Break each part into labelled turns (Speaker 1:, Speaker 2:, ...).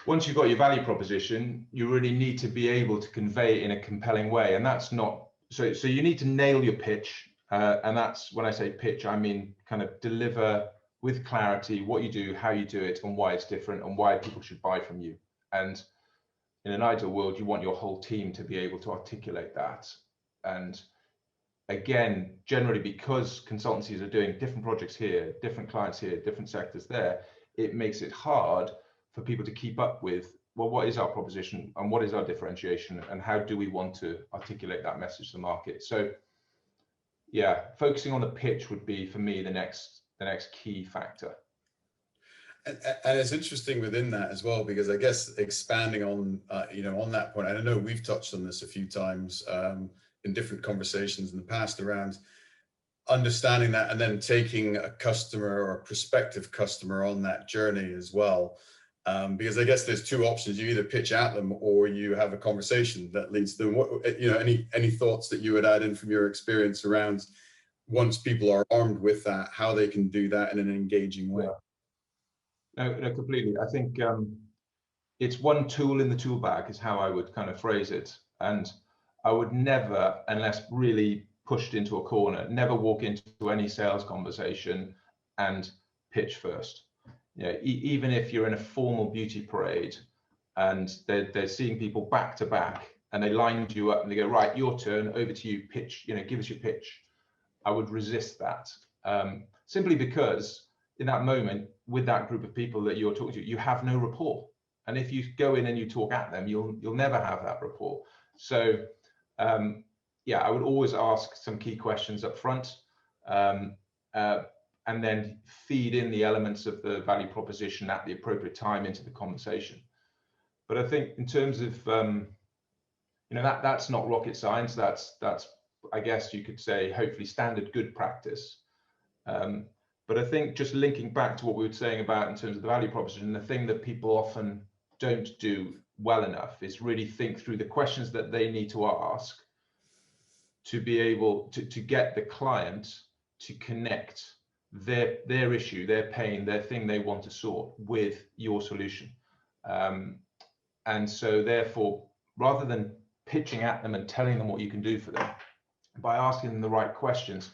Speaker 1: once you've got your value proposition, you really need to be able to convey it in a compelling way. And that's not, so you need to nail your pitch. And that's, when I say pitch, I mean kind of deliver with clarity what you do, how you do it, and why it's different, and why people should buy from you. And in an ideal world, you want your whole team to be able to articulate that. And again, generally, because consultancies are doing different projects here, different clients here, different sectors there, it makes it hard for people to keep up with, well, what is our proposition and what is our differentiation, and how do we want to articulate that message to the market? So yeah, focusing on the pitch would be, for me, the next key factor.
Speaker 2: And it's interesting within that as well, because I guess expanding on, on that point, and I know we've touched on this a few times in different conversations in the past around understanding that and then taking a customer or a prospective customer on that journey as well. Because I guess there's two options: you either pitch at them or you have a conversation that leads to them. What, any thoughts that you would add in from your experience around, once people are armed with that, how they can do that in an engaging way?
Speaker 1: No, completely. I think it's one tool in the tool bag is how I would kind of phrase it. And I would never, unless really pushed into a corner, never walk into any sales conversation and pitch first. Even if you're in a formal beauty parade and they're seeing people back to back and they lined you up and they go, right, your turn, over to you, pitch, give us your pitch. I would resist that simply because in that moment with that group of people that you're talking to, you have no rapport. And if you go in and you talk at them, you'll never have that rapport. So yeah, I would always ask some key questions up front. And then feed in the elements of the value proposition at the appropriate time into the conversation. But I think in terms of, that's not rocket science. That's I guess you could say, hopefully standard good practice. But I think just linking back to what we were saying about in terms of the value proposition, the thing that people often don't do well enough is really think through the questions that they need to ask to be able to get the client to connect their issue, their pain, their thing they want to sort with your solution. And so therefore, rather than pitching at them and telling them what you can do for them, by asking them the right questions,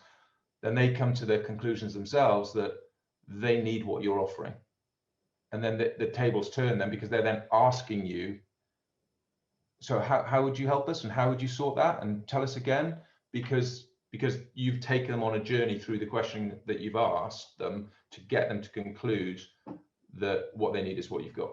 Speaker 1: then they come to their conclusions themselves that they need what you're offering. And then the tables turn then, because they're then asking you, so how would you help us, and how would you sort that, and tell us again, because you've taken them on a journey through the question that you've asked them to get them to conclude that what they need is what you've got.